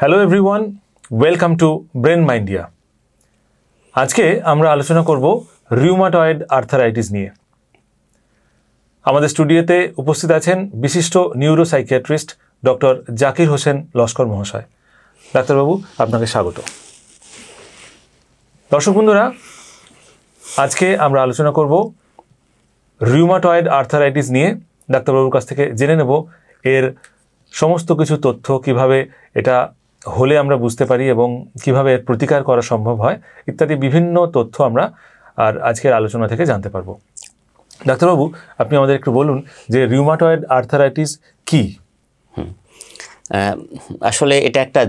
Hello everyone, welcome to brain mindia. আজকে আমরা আলোচনা করব রিউমাটয়েড আর্থারাইটিস নিয়ে। আমাদের স্টুডিওতে উপস্থিত আছেন বিশিষ্ট নিউরোসাইকিয়াট্রিস্ট ডক্টর জাকির হোসেন লস্কর মহাশয়। ডাক্তারবাবু, আপনাকে স্বাগত। দর্শক বন্ধুরা, আজকে আমরা আলোচনা করব রিউমাটয়েড আর্থারাইটিস নিয়ে। ডাক্তারবাবুর কাছ থেকে জেনে নেব এর সমস্ত কিছু তথ্য, কিভাবে এটা হলে আমরা বুঝতে পারি এবং কিভাবে এর প্রতিকার করা সম্ভব হয় ইত্যাদি বিভিন্ন তথ্য আমরা আর আজকের আলোচনা থেকে জানতে পারবো। ডাক্তারবাবু, আপনি আমাদের একটু বলুন যে রিউমাটয়েড আর্থারাইটিস কি? আসলে এটা একটা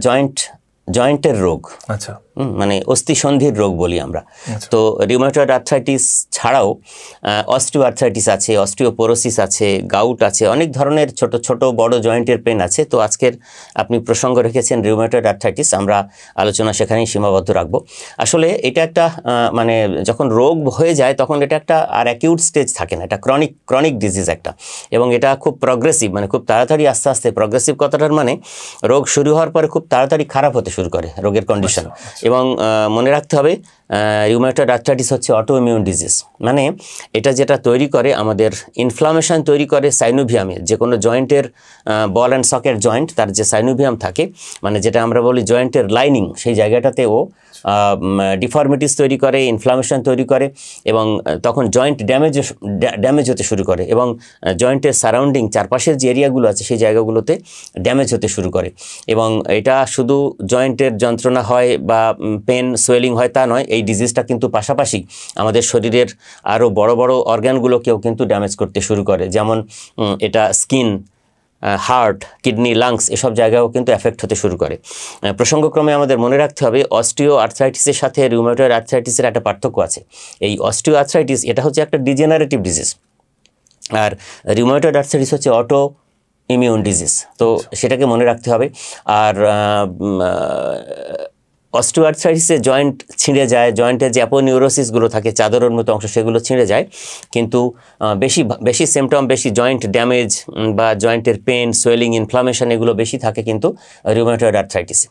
জয়েন্টের রোগ। আচ্ছা, মানে অস্থিসন্ধির রোগ বলি আমরা। তো রিউমাটয়েড আর্থ্রাইটিস ছাড়াও অস্টিও আর্থ্রাইটিস আছে, অস্টিওপোরোসিস আছে, গাউট আছে, অনেক ধরনের ছোট ছোট বড় জয়েন্টের পেন আছে। তো আজকের আপনি প্রসঙ্গ রেখেছেন রিউমাটয়েড আর্থ্রাইটিস, আমরা আলোচনা সেখানেই সীমাবদ্ধ রাখবো। আসলে এটা একটা মানে যখন রোগ হয়ে যায় তখন এটা একটা আর অ্যাকিউট স্টেজ থাকে না, এটা ক্রনিক ডিজিজ একটা, এবং এটা খুব প্রগ্রেসিভ, মানে খুব তাড়াতাড়ি আস্তে আস্তে। প্রগ্রেসিভ কথাটার মানে রোগ শুরু হওয়ার পরে খুব তাড়াতাড়ি খারাপ হতে শুরু করে রোগের কন্ডিশন। এবং মনে রাখতে হবে রিউমাটয়েড আর্থ্রাইটিস হচ্ছে অটো ইমিউন ডিজিজ। মানে এটা যেটা তৈরি করে, আমাদের ইনফ্লামেশন তৈরি করে সাইনোভিয়ামে, যে কোনো জয়েন্টের বল অ্যান্ড সকেট জয়েন্ট, তার যে সাইনোভিয়াম থাকে, মানে যেটা আমরা বলি জয়েন্টের লাইনিং, সেই জায়গাটাতে ও ডিফর্মিটিস তৈরি করে, ইনফ্লামেশন তৈরি করে, এবং তখন জয়েন্ট ড্যামেজ হতে শুরু করে, এবং জয়েন্টের সারাউন্ডিং চারপাশের যে এরিয়াগুলো আছে সেই জায়গাগুলোতে ড্যামেজ হতে শুরু করে। এবং এটা শুধু জয়েন্টের যন্ত্রণা হয় বা পেন সোয়েলিং হয় তা নয়, এই ডিজিজটা কিন্তু পাশাপাশি আমাদের শরীরের আরও বড় বড় অর্গানগুলোকেও কিন্তু ড্যামেজ করতে শুরু করে। যেমন এটা স্কিন, হার্ট, কিডনি, লাংস এসব জায়গায়ও কিন্তু এফেক্ট হতে শুরু করে। প্রসঙ্গক্রমে আমাদের মনে রাখতে হবে অস্টিও আর্থ্রাইটিসের সাথে রিউমাটয়েড আর্থ্রাইটিসের একটা পার্থক্য আছে। এই অস্টিও আর্থ্রাইটিস এটা হচ্ছে একটা ডিজেনারেটিভ ডিজিজ, আর রিউমাটয়েড আর্থ্রাইটিস হচ্ছে অটো ইমিউন ডিজিজ। তো সেটাকে মনে রাখতে হবে। আর অস্টিও আর্থ্রাইটিসে জয়েন্ট ছিঁড়ে যায়, জয়েন্টের যে অ্যাপোনিউরোসিসগুলো থাকে, চাদরের মতো অংশ, সেগুলো ছিঁড়ে যায়, কিন্তু বেশি সিমটম, বেশি জয়েন্ট ড্যামেজ বা জয়েন্টের পেন, সোয়েলিং, ইনফ্লামেশন এগুলো বেশি থাকে কিন্তু রিউমাটয়েড আর্থ্রাইটিসে,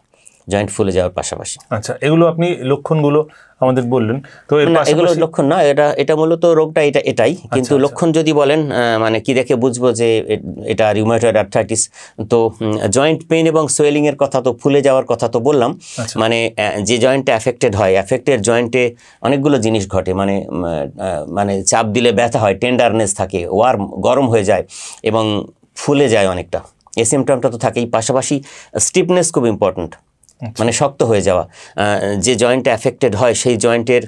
জয়েন্ট ফুলে যাওয়ার পাশাপাশি। আচ্ছা, এগুলো আপনি লক্ষণগুলো আমাদের বললেন, তো এগুলো লক্ষণ না, এটা মূলত রোগটা এটাই। কিন্তু লক্ষণ যদি বলেন, মানে কি দেখে বুঝবো যে এটা রিউমাটয়েড আর্থ্রাইটিস, তো জয়েন্ট পেইন এবং সোয়েলিং এর কথা, তো ফুলে যাওয়ার কথা তো বললাম। মানে যে জয়েন্টে অ্যাফেক্টেড হয়, অ্যাফেক্টেড জয়েন্টে অনেকগুলো জিনিস ঘটে। মানে চাপ দিলে ব্যথা হয়, টেন্ডারনেস থাকে, ওয়ার্ম, গরম হয়ে যায় এবং ফুলে যায় অনেকটা। এই সিমটমটা তো থাকেই। পাশাপাশি স্টিফনেস খুব ইম্পর্ট্যান্ট, মানে শক্ত হয়ে যাওয়া। যে জয়েন্টে অ্যাফেক্টেড হয় সেই জয়েন্টের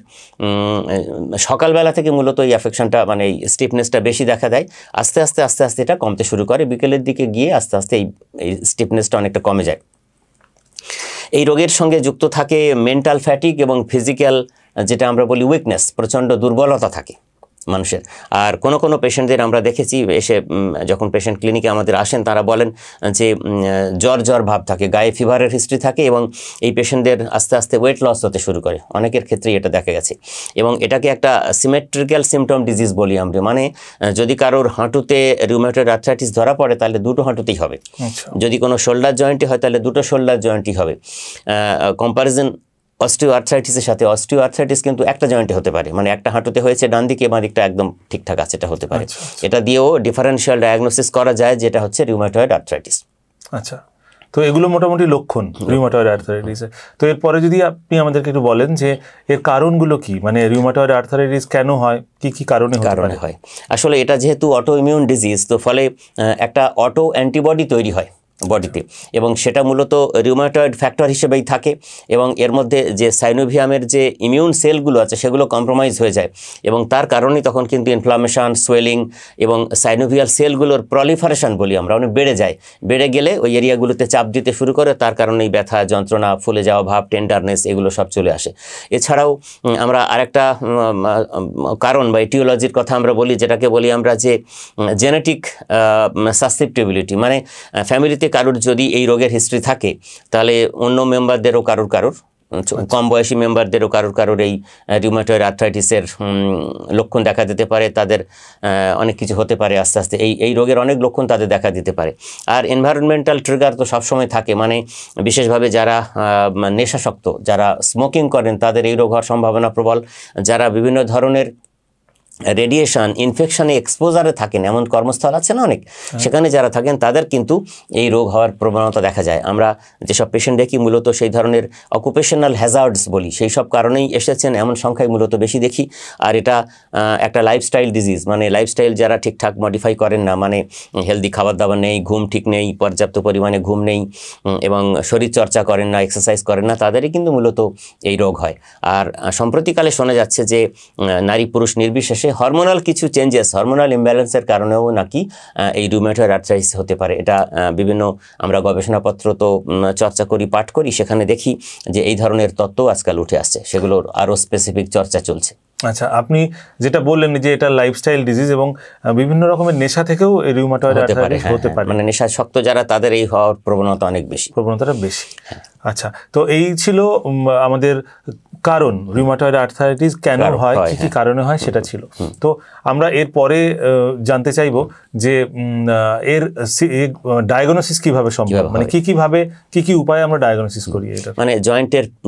সকালবেলা থেকে মূলত এই অ্যাফেকশনটা, মানে এই স্টিফনেসটা বেশি দেখা দেয়। আস্তে আস্তে এটা কমতে শুরু করে, বিকেলের দিকে গিয়ে আস্তে আস্তে এই স্টিফনেসটা অনেকটা কমে যায়। এই রোগের সঙ্গে যুক্ত থাকে মেন্টাল ফ্যাটিক এবং ফিজিক্যাল, যেটা আমরা বলি উইকনেস, প্রচণ্ড দুর্বলতা থাকে মানুষের। আর কোনো পেশেন্টদের আমরা দেখেছি, এসে যখন পেশেন্ট ক্লিনিকে আমাদের আসেন, তারা বলেন যে জ্বর ভাব থাকে, গায়ে ফিভারের হিস্ট্রি থাকে, এবং এই পেশেন্টদের আস্তে আস্তে ওয়েট লস হতে শুরু করে। অনেকের ক্ষেত্রেই এটা দেখা গেছে। এবং এটাকে একটা সিমেট্রিক্যাল সিমটম ডিজিজ বলি আমরা। মানে যদি কারোর হাঁটুতে রিউমাটয়েড আর্থ্রাইটিস ধরা পড়ে তাহলে দুটো হাঁটুতেই হবে। যদি কোনো শোল্ডার জয়েন্টে হয় তাহলে দুটো শোল্ডার জয়েন্টই হবে। কম্পারিজন অস্টিও আর্থ্রাইটিসের সাথে, অস্টিও আর্থ্রাইটিস কিন্তু একটা জয়েন্টে হতে পারে, মানে একটা হাঁটুতে হয়েছে ডান দিকে, বাঁ দিকটা একদম ঠিকঠাক আছে, এটা হতে পারে। এটা দিয়েও ডিফারেন্সিয়াল ডায়াগনোসিস করা যায় যেটা হচ্ছে রিউমাটয়েড আর্থ্রাইটিস। আচ্ছা, তো এগুলো মোটামুটি লক্ষণ রিউমাটয়েড আর্থ্রাইটিসের। তো এরপরে যদি আপনি আমাদেরকে একটু বলেন যে এর কারণগুলো কি, মানে রিউমাটয়েড আর্থ্রাইটিস কেন হয়, কি কারণে হয়? আসলে এটা যেহেতু অটো ইমিউন ডিজিজ, তো ফলে একটা অটো অ্যান্টিবডি তৈরি হয় বডিতে, এবং সেটা মূলত রিউমাটয়েড ফ্যাক্টর হিসেবেই থাকে। এবং এর মধ্যে যে সাইনোভিয়ামের যে ইমিউন সেলগুলো আছে সেগুলো কম্প্রোমাইজ হয়ে যায়, এবং তার কারণেই তখন কিন্তু ইনফ্লামেশন, সোয়েলিং এবং সাইনোভিয়াল সেলগুলোর প্রলিফারেশন বলি আমরা, অনেক বেড়ে যায়। বেড়ে গেলে ওই এরিয়াগুলোতে চাপ দিতে শুরু করে, তার কারণেই ব্যথা, যন্ত্রণা, ফুলে যাওয়া ভাব, টেন্ডারনেস এগুলো সব চলে আসে। এছাড়াও আমরা আরেকটা কারণ বা এটিওলজির কথা আমরা বলি, যেটাকে বলি আমরা যে জেনেটিক সাসেপ্টেবিলিটি। মানে ফ্যামিলিতে কারোর যদি এই রোগের হিস্ট্রি থাকে তাহলে অন্য মেম্বারদেরও কারোর কম বয়সী মেম্বারদেরও কারোর এই রিউমাটয়েড আর্থ্রাইটিসের লক্ষণ দেখা দিতে পারে, তাদের অনেক কিছু হতে পারে আস্তে আস্তে, এই রোগের অনেক লক্ষণ তাদের দেখা দিতে পারে। আর এনভায়রনমেন্টাল ট্রিগার তো সবসময় থাকে, মানে বিশেষভাবে যারা নেশাসক্ত, যারা স্মোকিং করেন তাদের এই রোগ হওয়ার সম্ভাবনা প্রবল, যারা বিভিন্ন ধরনের রেডিয়েশন ইনফেকশনে এক্সপোজারে থাকেন, এমন কর্মস্থল আছে না অনেক, সেখানে যারা থাকেন তাদের কিন্তু এই রোগ হওয়ার প্রবণতা দেখা যায়। আমরা যেসব পেশেন্ট দেখি মূলত সেই ধরনের অকুপেশনাল হ্যাজার্ডস বলি, সেই সব কারণেই এসেছেন, এমন সংখ্যায় মূলত বেশি দেখি। আর এটা একটা লাইফস্টাইল ডিজিজ, মানে লাইফস্টাইল যারা ঠিকঠাক মডিফাই করেন না, মানে হেলদি খাবার দাবার নেই, ঘুম ঠিক নেই, পর্যাপ্ত পরিমাণে ঘুম নেই এবং শরীরচর্চা করেন না, এক্সারসাইজ করেন না, তাদেরই কিন্তু মূলত এই রোগ হয়। আর সম্প্রতিকালে শোনা যাচ্ছে যে নারী পুরুষ নির্বিশেষে হরমোনাল কিছু চেঞ্জেস, হরমোনাল ইমব্যালেন্সের কারণেও নাকি এই রিউমাটয়েড আর্থ্রাইটিস হতে পারে। এটা বিভিন্ন আমরা গবেষণাপত্র তো চর্চা করি, পাঠ করি, সেখানে দেখি যে এই ধরনের তত্ত্ব আজকাল উঠে আসছে, সেগুলোর আরও স্পেসিফিক চর্চা চলছে। আচ্ছা, আপনি যেটা বললেন যে এটা লাইফস্টাইল ডিজিজ এবং বিভিন্ন রকমের নেশা থেকেও এই রিউমাটয়েড আর্থ্রাইটিস হতে পারে, মানে নেশাসক্ত যারা তাদের এই হওয়ার প্রবণতা অনেক বেশি, প্রবণতাটা বেশি। আচ্ছা, তো এই ছিল আমাদের কারণ, রিউমাটয়েড আর্থ্রাইটিস কেন হয়, কি কি কারণে হয় সেটা ছিল। তো আমরা এর পরে জানতে চাইবো যে এর ডায়াগনোসিস কিভাবে সম্ভব, মানে কি কি উপায়ে আমরা ডায়াগনোসিস করি এটা। মানে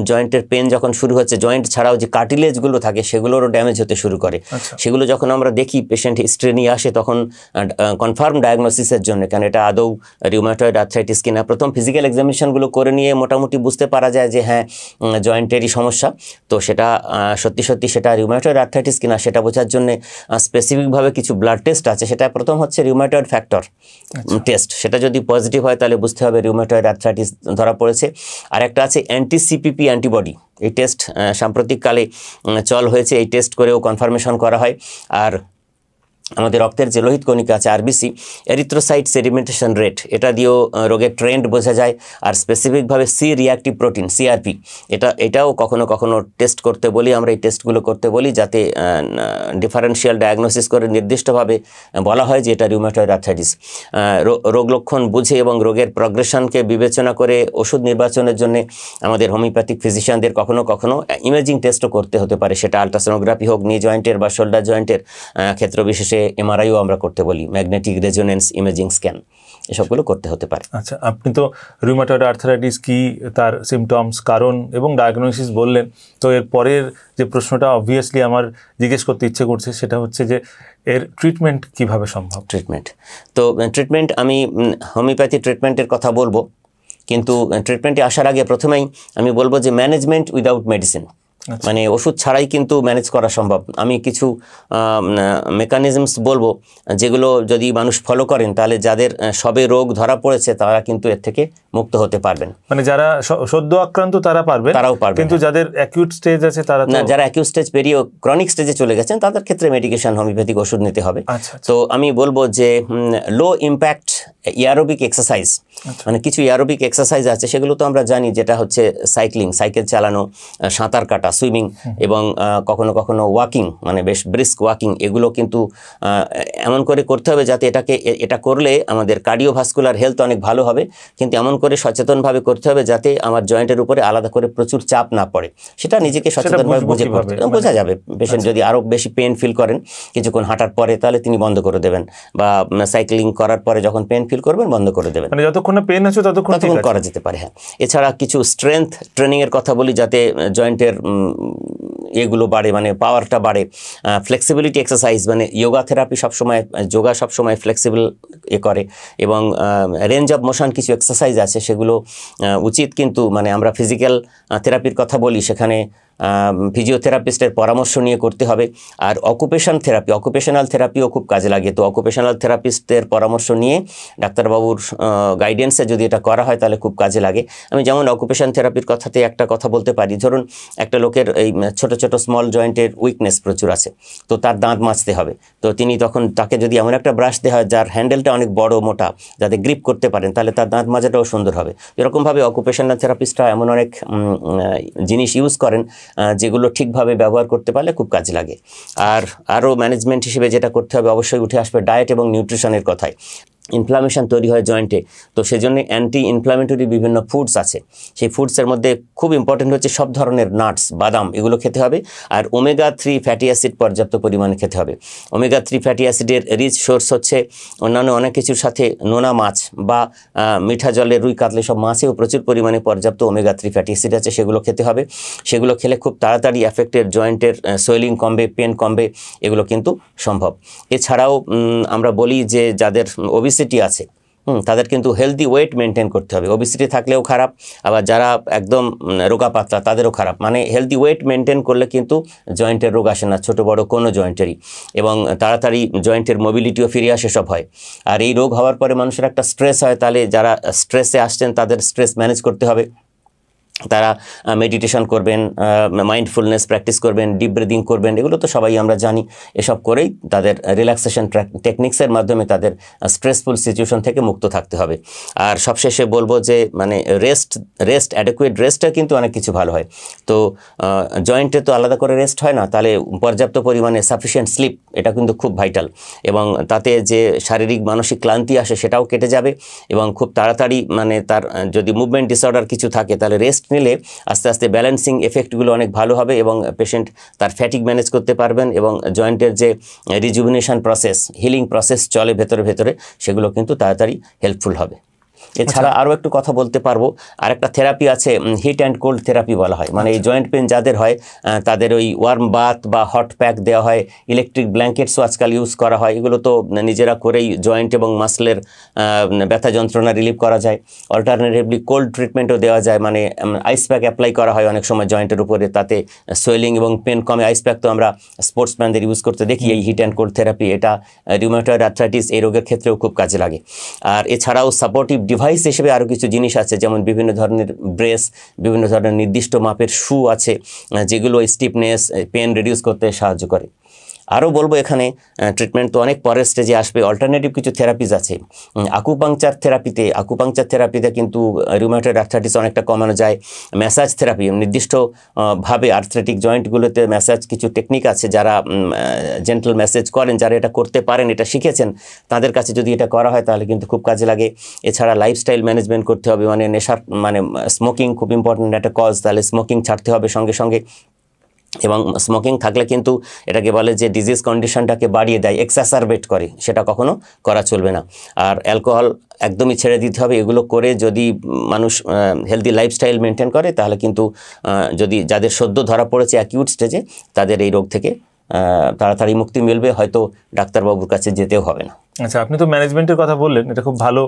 জয়েন্টের পেন যখন শুরু হচ্ছে, জয়েন্ট ছাড়াও যে কার্টিলেজগুলো থাকে সেগুলোরও ড্যামেজ হতে শুরু করে। সেগুলো যখন আমরা দেখি, পেশেন্ট হিস্ট্রি নিয়ে আসে, তখন কনফার্ম ডায়াগনোসিসের জন্য, কারণ এটা আদৌ রিউমাটয়েড আর্থ্রাইটিস কিনা, প্রথম ফিজিক্যাল এক্সামিনেশনগুলো করে নিয়ে মোটামুটি বুঝতে পারা যায় যে হ্যাঁ জয়েন্টেরই সমস্যা। তো সেটা সত্যি সেটা রিউমাটয়েড আর্থ্রাইটিস কিনা সেটা বোঝার জন্য স্পেসিফিকভাবে কিছু ব্লাড টেস্ট আছে। সেটা প্রথম হচ্ছে রিউমাটয়েড ফ্যাক্টর টেস্ট, সেটা যদি পজিটিভ হয় তাহলে বুঝতে হবে রিউমাটয়েড আর্থ্রাইটিস ধরা পড়েছে। আর একটা আছে অ্যান্টি-সিপিপি অ্যান্টিবডি, এই টেস্ট সাম্প্রতিককালে চল হয়েছে, এই টেস্ট করেও কনফার্মেশন করা হয়। আর আমাদের রক্তের যে লোহিত কণিকা আছে আরবিসি, এরিথ্রোসাইট সেডিমেন্টেশন রেট, এটা দিয়েও রোগের ট্রেন্ড বোঝা যায়। আর স্পেসিফিকভাবে সি রিঅ্যাক্টিভ প্রোটিন সিআরপি, এটাও কখনো টেস্ট করতে বলি, আমরা এই টেস্টগুলো করতে বলি যাতে ডিফারেন্সিয়াল ডায়াগনোসিস করে নির্দিষ্টভাবে বলা হয় যে এটা রিউমাটয়েড আর্থ্রাইটিস। রোগ লক্ষণ বুঝে এবং রোগের প্রগ্রেশনকে বিবেচনা করে ওষুধ নির্বাচনের জন্য আমাদের হোমিওপ্যাথিক ফিজিশিয়ানদের কখনো ইমেজিং টেস্টও করতে হতে পারে, সেটা আলট্রাসোনোগ্রাফি হোক, নি জয়েন্টের বা শোল্ডার জয়েন্টের ক্ষেত্র বিশেষে এমআরআইও আমরা করতে বলি, ম্যাগনেটিক রেজোনেন্স ইমেজিং স্ক্যান, এসবগুলো করতে হতে পারে। আচ্ছা, আপনি তো রিউমাটয়েড আর্থ্রাইটিস কি, তার সিমটমস, কারণ এবং ডায়াগনোসিস বললেন। তো এর পরের যে প্রশ্নটা অবভিয়াসলি আমার জিজ্ঞেস করতে ইচ্ছে করছে সেটা হচ্ছে যে এর ট্রিটমেন্ট কিভাবে সম্ভব। ট্রিটমেন্ট আমি হোমিওপ্যাথি ট্রিটমেন্টের কথা বলবো, কিন্তু ট্রিটমেন্টে আসার আগে প্রথমেই আমি বলবো যে ম্যানেজমেন্ট উইদাউট মেডিসিন, মানে ওষুধ ছাড়াই কিন্তু ম্যানেজ করা সম্ভব। আমি কিছু মেকানিজমস বলবো যেগুলো যদি মানুষ ফলো করেন তাহলে যাদের সবে রোগ ধরা পড়েছে তারা কিন্তু এর থেকে মুক্ত হতে পারবেন। মানে যারা সদ্য আক্রান্ত তারাও পারবেন, কিন্তু যাদের অ্যাকিউট স্টেজ আছে তারা না, যারা অ্যাকিউট স্টেজ পেরিয়ে ক্রনিক স্টেজে চলে গেছেন তাদের ক্ষেত্রে মেডিকেশন হোমিওপ্যাথিক ওষুধ নিতে হবে। তো আমি বলবো যে লো ইম্প্যাক্ট এয়ারোবিক এক্সারসাইজ, মানে কিছু এয়ারোবিক এক্সারসাইজ আছে, সেগুলো তো আমরা জানি, যেটা হচ্ছে সাইকেল চালানো, সাঁতার কাটা, সুইমিং এবং কখনো ওয়াকিং, মানে বেশ ব্রিস্ক ওয়াকিং, এগুলো কিন্তু এমন করে করতে হবে যাতে এটা করলে আমাদের কার্ডিওভাস্কুলার হেলথ অনেক ভালো হবে, কিন্তু এমন করে সচেতনভাবে করতে হবে যাতে আমার জয়েন্টের উপরে আলাদা করে প্রচুর চাপ না পড়ে। সেটা নিজেকে সচেতনভাবে বোঝা যাবে। পেশেন্ট যদি আরও বেশি পেন ফিল করেন কিছুক্ষণ হাঁটার পরে, তাহলে তিনি বন্ধ করে দেবেন, বা সাইক্লিং করার পরে যখন পেন ফিল করবেন বন্ধ করে দেবেন, মানে যতক্ষণ পেন আছে ততক্ষণ করা যেতে পারে। হ্যাঁ, এছাড়া কিছু স্ট্রেংথ ট্রেনিংয়ের কথা বলি যাতে জয়েন্টের এগুলো বাড়ে, মানে পাওয়ারটা বাড়ে। ফ্লেক্সিবিলিটি এক্সারসাইজ, মানে যোগা সবসময় ফ্লেক্সিবল করে, এবং রেঞ্জ অফ মোশন কিছু এক্সারসাইজ আছে সেগুলো উচিত, কিন্তু মানে আমরা ফিজিক্যাল থেরাপির কথা বলি সেখানে ফিজিওথেরাপিস্টের পরামর্শ নিয়ে করতে হবে। আর অকুপেশনাল থেরাপিও খুব কাজে লাগে। তো অকুপেশনাল থেরাপিস্টের পরামর্শ নিয়ে ডাক্তারবাবুর গাইডেন্সে যদি এটা করা হয় তাহলে খুব কাজে লাগে। আমি যেমন অকুপেশন থেরাপির কথাতে একটা কথা বলতে পারি, ধরুন একটা লোকের এই ছোট স্মল জয়েন্টের উইকনেস প্রচুর আছে, তো তার দাঁত মাজতে হবে, তো তাকে যদি এমন একটা ব্রাশ দেওয়া হয় যার হ্যান্ডেলটা অনেক বড় মোটা, যাতে গ্রিপ করতে পারেন, তাহলে তার দাঁত মাজাটাও সুন্দর হবে। এরকমভাবে অকুপেশনাল থেরাপিস্টরা এমন অনেক জিনিস ইউজ করেন যেগুলো ঠিকভাবে ব্যবহার করতে পারলে খুব কাজে লাগে। আর আরও ম্যানেজমেন্ট হিসেবে যেটা করতে হবে, অবশ্যই উঠে আসবে ডায়েট এবং নিউট্রিশনের কথায়। ইনফ্লামেশন তৈরি হয় জয়েন্টে। তো সেজন্য অ্যান্টি ইনফ্লামেটরি বিভিন্ন ফুডস আছে, সেই ফুডসের মধ্যে খুব ইম্পর্টেন্ট হচ্ছে সব ধরনের নাটস, বাদাম, এগুলো খেতে হবে। আর ওমেগা 3 ফ্যাটি অ্যাসিড পর্যাপ্ত পরিমাণে খেতে হবে। ওমেগা 3 ফ্যাটি অ্যাসিডের রিচ সোর্স হচ্ছে অন্যান্য অনেক কিছুর সাথে নোনা মাছ বা মিঠা জলের রুই কাতলা সব মাছেও প্রচুর পরিমাণে পর্যাপ্ত ওমেগা 3 ফ্যাটি অ্যাসিড আছে, সেগুলো খেতে হবে। সেগুলো খেলে খুব তাড়াতাড়ি অ্যাফেক্টেড জয়েন্টের সোয়েলিং কমবে, পেন কমবে, এগুলো কিন্তু সম্ভব। এছাড়াও আমরা বলি যে যাদের ওবিসিটি আছে তাদের কিন্তু হেলদি ওয়েট মেনটেন করতে হবে। ওবিসিটি থাকলেও খারাপ, আবার যারা একদম রোগা পাতলা তাদেরও খারাপ। মানে হেলদি ওয়েট মেনটেন করলে কিন্তু জয়েন্টের রোগ আসে না, ছোট বড় কোনো জয়েন্টেরই, এবং তাড়াতাড়ি জয়েন্টের মোবিলিটিও ফিরে আসে, সব হয়। আর এই রোগ হওয়ার পরে মানুষের একটা স্ট্রেস হয়, তাহলে যারা স্ট্রেসে আসছেন তাদের স্ট্রেস ম্যানেজ করতে হবে। তারা মেডিটেশন করবেন, মাইন্ডফুলনেস প্র্যাকটিস করবেন, ডিপ ব্রিদিং করবেন, এগুলো তো সবাই আমরা জানি। এসব করেই তাদের রিল্যাক্সেশন টেকনিক্সের মাধ্যমে তাদের স্ট্রেসফুল সিচুয়েশন থেকে মুক্ত থাকতে হবে। আর সবশেষে বলবো যে মানে অ্যাডেকুয়েট রেস্টটা কিন্তু অনেক কিছু ভালো হয়। তো জয়েন্টে তো আলাদা করে রেস্ট হয় না, তাহলে পর্যাপ্ত পরিমাণে সাফিসিয়েন্ট স্লিপ, এটা কিন্তু খুব ভাইটাল, এবং তাতে যে শারীরিক মানসিক ক্লান্তি আসে সেটাও কেটে যাবে, এবং খুব তাড়াতাড়ি মানে তার যদি মুভমেন্ট ডিসঅর্ডার কিছু থাকে তাহলে রেস্ট নিলে আস্তে আস্তে ব্যালেন্সিং এফেক্টগুলো অনেক ভালো হবে, এবং পেশেন্ট তার ফ্যাটিক ম্যানেজ করতে পারবেন, এবং জয়েন্টের যে রিজুভিনেশন প্রসেস, হিলিং প্রসেস চলে ভেতরে ভেতরে, সেগুলো কিন্তু তাড়াতাড়ি হেল্পফুল হবে। এছাড়া আরও একটু কথা বলতে পারবো, আরেকটা থেরাপি আছে, হিট অ্যান্ড কোল্ড থেরাপি বলা হয়। মানে এই জয়েন্ট পেন যাদের হয় তাদের ওই ওয়ার্ম বাথ বা হট প্যাক দেওয়া হয়, ইলেকট্রিক ব্ল্যাঙ্কেটসও আজকাল ইউজ করা হয়। এগুলো তো নিজেরা করেই জয়েন্ট এবং মাসলের ব্যথা যন্ত্রণা রিলিভ করা যায়। অল্টারনেটিভলি কোল্ড ট্রিটমেন্টও দেওয়া যায়, মানে আইস প্যাক অ্যাপ্লাই করা হয় অনেক সময় জয়েন্টের উপরে, তাতে সোয়েলিং এবং পেন কমে। আইস প্যাক তো আমরা স্পোর্টসম্যানদের ইউজ করতে দেখি। এই হিট অ্যান্ড কোল্ড থেরাপি, এটা রিউমাটয়েড আর্থ্রাইটিস এই রোগের ক্ষেত্রেও খুব কাজে লাগে। আর এছাড়াও সাপোর্টিভ ডিভাইস হিসেবে আরও কিছু জিনিস আছে, যেমন বিভিন্ন ধরনের ব্রেস, বিভিন্ন ধরনের নির্দিষ্ট মাপের শু আছে, যেগুলো স্টিফনেস, পেন রিডিউস করতে সাহায্য করে। আরও বলবো এখানে ট্রিটমেন্ট তো অনেক পরের স্টেজে আসবে, অল্টারনেটিভ কিছু থেরাপিজ আছে। আকুপাংচার থেরাপিতে কিন্তু রিউমাটয়েড আর্থ্রাইটিস অনেকটা কমানো যায়। ম্যাসাজ থেরাপি, নির্দিষ্টভাবে আর্থ্রাইটিক জয়েন্টগুলোতে ম্যাসাজ কিছু টেকনিক আছে, যারা জেন্টল ম্যাসেজ করেন, যারা এটা করতে পারেন, এটা শিখেছেন, তাদের কাছে যদি এটা করা হয় তাহলে কিন্তু খুব কাজে লাগে। এছাড়া লাইফস্টাইল ম্যানেজমেন্ট করতে হবে, মানে স্মোকিং খুব ইম্পর্টেন্ট একটা কজ, তাহলে স্মোকিং ছাড়তে হবে সঙ্গে সঙ্গে। এবং স্মোকিং থাকলে কিন্তু এটাকে বলে যে ডিজিজ কন্ডিশনটাকে বাড়িয়ে দেয়, এক্সাসারবেট করে, সেটা কখনো করা চলবে না। আর অ্যালকোহল একদমই ছেড়ে দিতে হবে। এগুলো করে যদি মানুষ হেলদি লাইফস্টাইল মেনটেন করে, তাহলে কিন্তু যদি যাদের সদ্য ধরা পড়েছে অ্যাকিউট স্টেজে, তাদের এই রোগ থেকে তাড়াতাড়ি মুক্তি মিলবে, হয়তো ডাক্তারবাবুর কাছে যেতেও হবে না। আচ্ছা, আপনি তো ম্যানেজমেন্টের কথা বললেন, এটা খুব ভালো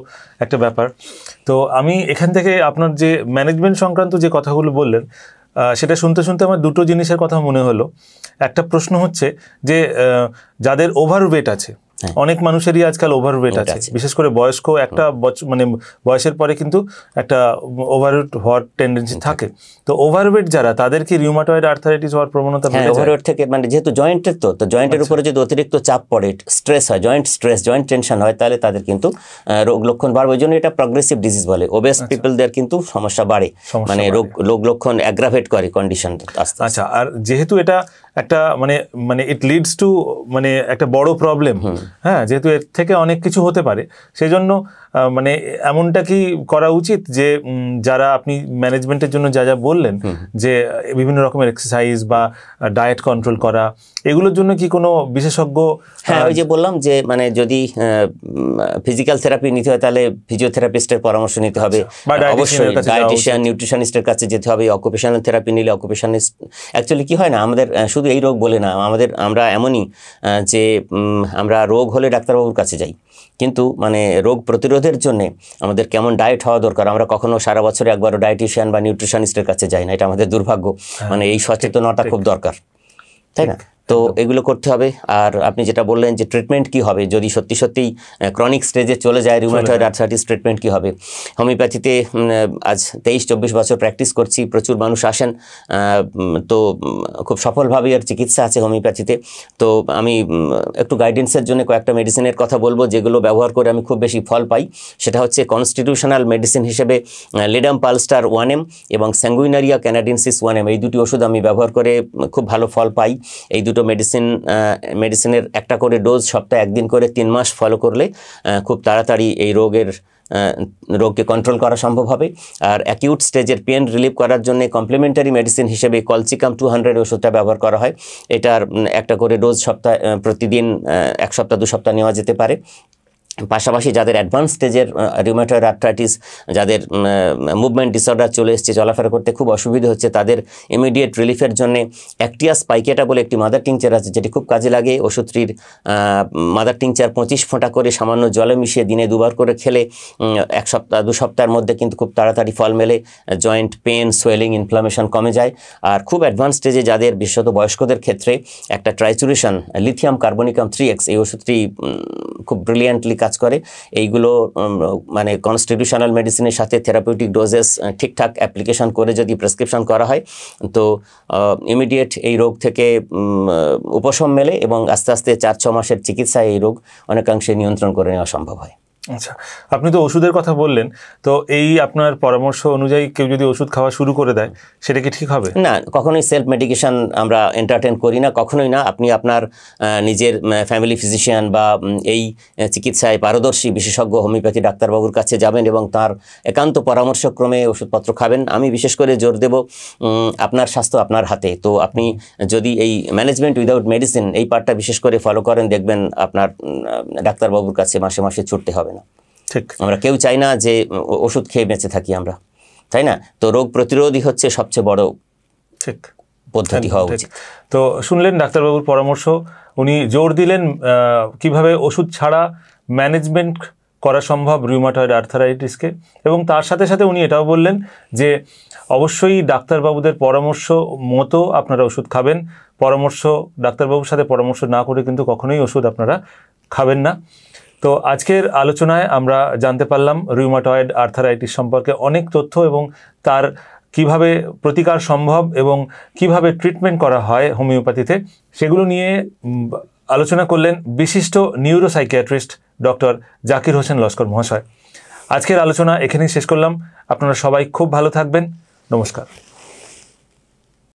একটা ব্যাপার। তো আমি এখান থেকে আপনার যে ম্যানেজমেন্ট সংক্রান্ত যে কথাগুলো বললেন, সেটা শুনতে শুনতে আমার দুটো জিনিসের কথা মনে হলো। একটা প্রশ্ন হচ্ছে যে যাদের ওভারওয়েট আছে, অনেক মানুষেরই আজকাল ওভারওয়েট আছে, বিশেষ করে বয়স্ক একটা মানে বয়সের পরে কিন্তু একটা ওভারওয়েট হওয়ার টেন্ডেন্সি থাকে। তো ওভারওয়েট যারা, তাদের কি রিউমাটয়েড আর্থ্রাইটিস হওয়ার প্রবণতা বেড়ে যায়? ওভারওয়েট থেকে মানে যেহেতু জয়েন্টের তো জয়েন্টের উপরে যদি অতিরিক্ত চাপ পড়ে, স্ট্রেস হয়, জয়েন্ট টেনশন হয়, তাহলে তাদের কিন্তু রোগ লক্ষণ বাড়বে। ওই জন্য এটা প্রগ্রেসিভ ডিজিজ বলে। ওবেস পিপলদের কিন্তু সমস্যা বাড়ে, মানে রোগ লক্ষণ অ্যাগ্রাভেট করে কন্ডিশন। আচ্ছা, আর যেহেতু এটা একটা মানে ইট লিডস টু মানে একটা বড় প্রবলেম, হ্যাঁ, যেহেতু এর থেকে অনেক কিছু হতে পারে, সেই জন্য মানে এমনটা কি করা উচিত যে যারা আপনি ম্যানেজমেন্টের জন্য যা যা বললেন, যে বিভিন্ন রকমের এক্সারসাইজ বা ডায়েট কন্ট্রোল করা, এগুলোর জন্য কি কোনো বিশেষজ্ঞ? হ্যাঁ, ওই যে বললাম যে মানে যদি ফিজিক্যাল থেরাপি নিতে হয় তাহলে ফিজিওথেরাপিস্টের পরামর্শ নিতে হবে, অবশ্যই ডায়েটিশিয়ান, নিউট্রিশনিস্টের কাছে যেতে হবে। অকুপেশনাল থেরাপি নিলে অকুপেশনিস্ট, অ্যাকচুয়ালি কি হয় না, আমাদের শুধু এই রোগ বলে না, আমরা এমনই যে আমরা রোগ হলে ডাক্তারবাবুর কাছে যাই, কিন্তু মানে রোগ প্রতিরোধের জন্যে আমাদের কেমন ডায়েট হওয়া দরকার, আমরা কখনো সারা বছরে একবারও ডায়েটিশিয়ান বা নিউট্রিশনিস্টের কাছে যাই না, এটা আমাদের দুর্ভাগ্য। মানে এই সচেতনতা খুব দরকার, তাই না? তো এগুলো করতে হবে। আর আপনি যেটা বললেন যে ট্রিটমেন্ট কি হবে যদি সত্যিই ক্রনিক স্টেজে চলে যায় রিউমাটয়েড আর্থ্রাইটিস, ট্রিটমেন্ট কি হবে? হোমিওপ্যাথিতে আজ 23-24 বছর প্র্যাকটিস করছি, প্রচুর মানুষ আসেন, তো খুব সফলভাবে এর চিকিৎসা আছে হোমিওপ্যাথিতে। তো আমি একটু গাইডেন্সের জন্য কয়েকটা মেডিসিনের কথা বলবো, যেগুলো ব্যবহার করে আমি খুব বেশি ফল পাই। সেটা হচ্ছে কনস্টিটিউশনাল মেডিসিন হিসেবে লিডাম পালস্টার 1M এবং স্যাঙ্গুইনারিয়া ক্যানাডিনসিস 1M, এই দুটি ওষুধ আমি ব্যবহার করে খুব ভালো ফল পাই। এই দুটো মেডিসিনের একটা করে ডোজ সপ্তাহে একদিন করে 3 মাস ফলো করলে খুব তাড়াতাড়ি এই রোগকে কন্ট্রোল করা সম্ভব হবে। আর অ্যাকিউট স্টেজের পেন রিলিভ করার জন্য কমপ্লিমেন্টারি মেডিসিন হিসেবে কলচিকাম 200 ওষুধটা ব্যবহার করা হয়। এটার একটা করে ডোজ প্রতিদিন 1 সপ্তাহ 2 সপ্তাহ নেওয়া যেতে পারে। পাশাপাশি যাদের অ্যাডভান্স স্টেজের রিউমাটয়েড আর্থ্রাইটিস, যাদের মুভমেন্ট ডিসঅর্ডার চলে এসছে, চলাফেরা করতে খুব অসুবিধা হচ্ছে, তাদের ইমিডিয়েট রিলিফের জন্য অ্যাক্টিয়াস পাইকেটা বলে একটি মাদার টিংচার আছে, যেটি খুব কাজে লাগে। ওষুধটির মাদার টিংচার 25 ফোঁটা করে সামান্য জলে মিশিয়ে দিনে 2 বার করে খেলে 1 সপ্তাহ 2 সপ্তাহের মধ্যে কিন্তু খুব তাড়াতাড়ি ফল মেলে। জয়েন্ট পেন, সোয়েলিং, ইনফ্লামেশন কমে যায়। আর খুব অ্যাডভান্স স্টেজে যাদের, বিশেষত বয়স্কদের ক্ষেত্রে, একটা ট্রাইচুরেশন লিথিয়াম কার্বনিকাম 3x এই ওষুধটি খুব ব্রিলিয়ান্টলি কাজ করে। এইগুলো মানে কনস্টিটিউশনাল মেডিসিনের সাথে থেরাপিউটিক ডোজেস ঠিকঠাক অ্যাপ্লিকেশন করে যদি প্রেসক্রিপশন করা হয়, তো ইমিডিয়েট এই রোগ থেকে উপশম মেলে এবং আস্তে আস্তে 4-6 মাসের চিকিৎসায় এই রোগ অনেকাংশে নিয়ন্ত্রণ করে নেওয়া সম্ভব হয়। আচ্ছা, আপনি তো ওষুধের কথা বললেন, তো এই আপনার পরামর্শ অনুযায়ী কেউ যদি ওষুধ খাওয়া শুরু করে দেয়, সেটা কি ঠিক হবে? না, কখনোই সেলফ মেডিকেশন আমরা এন্টারটেন করি না, কখনোই না। আপনি আপনার নিজের ফ্যামিলি ফিজিশিয়ান বা এই চিকিৎসায় পারদর্শী বিশেষজ্ঞ হোমিওপ্যাথি ডাক্তারবাবুর কাছে যাবেন এবং তার একান্ত পরামর্শক্রমে ওষুধপত্র খাবেন। আমি বিশেষ করে জোর দেব, আপনার স্বাস্থ্য আপনার হাতে। তো আপনি যদি এই ম্যানেজমেন্ট উইদাউট মেডিসিন এই পার্টটা বিশেষ করে ফলো করেন, দেখবেন আপনার ডাক্তারবাবুর কাছে মাসে মাসে ছুটতে হবে না। ঠিক, আমরা কেউ চাই না যে ওষুধ খেয়ে বেঁচে থাকি আমরা, তাই না? তো রোগ প্রতিরোধই হচ্ছে সবচেয়ে বড় ঠিক পদ্ধতি হওয়া উচিত। তো শুনলেন ডাক্তারবাবুর পরামর্শ, উনি জোর দিলেন কিভাবে ওষুধ ছাড়া ম্যানেজমেন্ট করা সম্ভব রিউমাটয়েড আর্থারাইটিসকে, এবং তার সাথে সাথে উনি এটাও বললেন যে অবশ্যই ডাক্তারবাবুদের পরামর্শ মতো আপনারা ওষুধ খাবেন। ডাক্তারবাবুর সাথে পরামর্শ না করে কিন্তু কখনোই ওষুধ আপনারা খাবেন না। তো আজকের আলোচনায় আমরা জানতে পারলাম রিউমাটয়েড আর্থারাইটিস সম্পর্কে অনেক তথ্য এবং তার কিভাবে প্রতিকার সম্ভব এবং কিভাবে ট্রিটমেন্ট করা হয় হোমিওপ্যাথিতে, সেগুলো নিয়ে আলোচনা করলেন বিশিষ্ট নিউরোসাইকিয়াট্রিস্ট ডক্টর জাকির হোসেন লস্কর মহাশয়। আজকের আলোচনা এখানেই শেষ করলাম। আপনারা সবাই খুব ভালো থাকবেন। নমস্কার।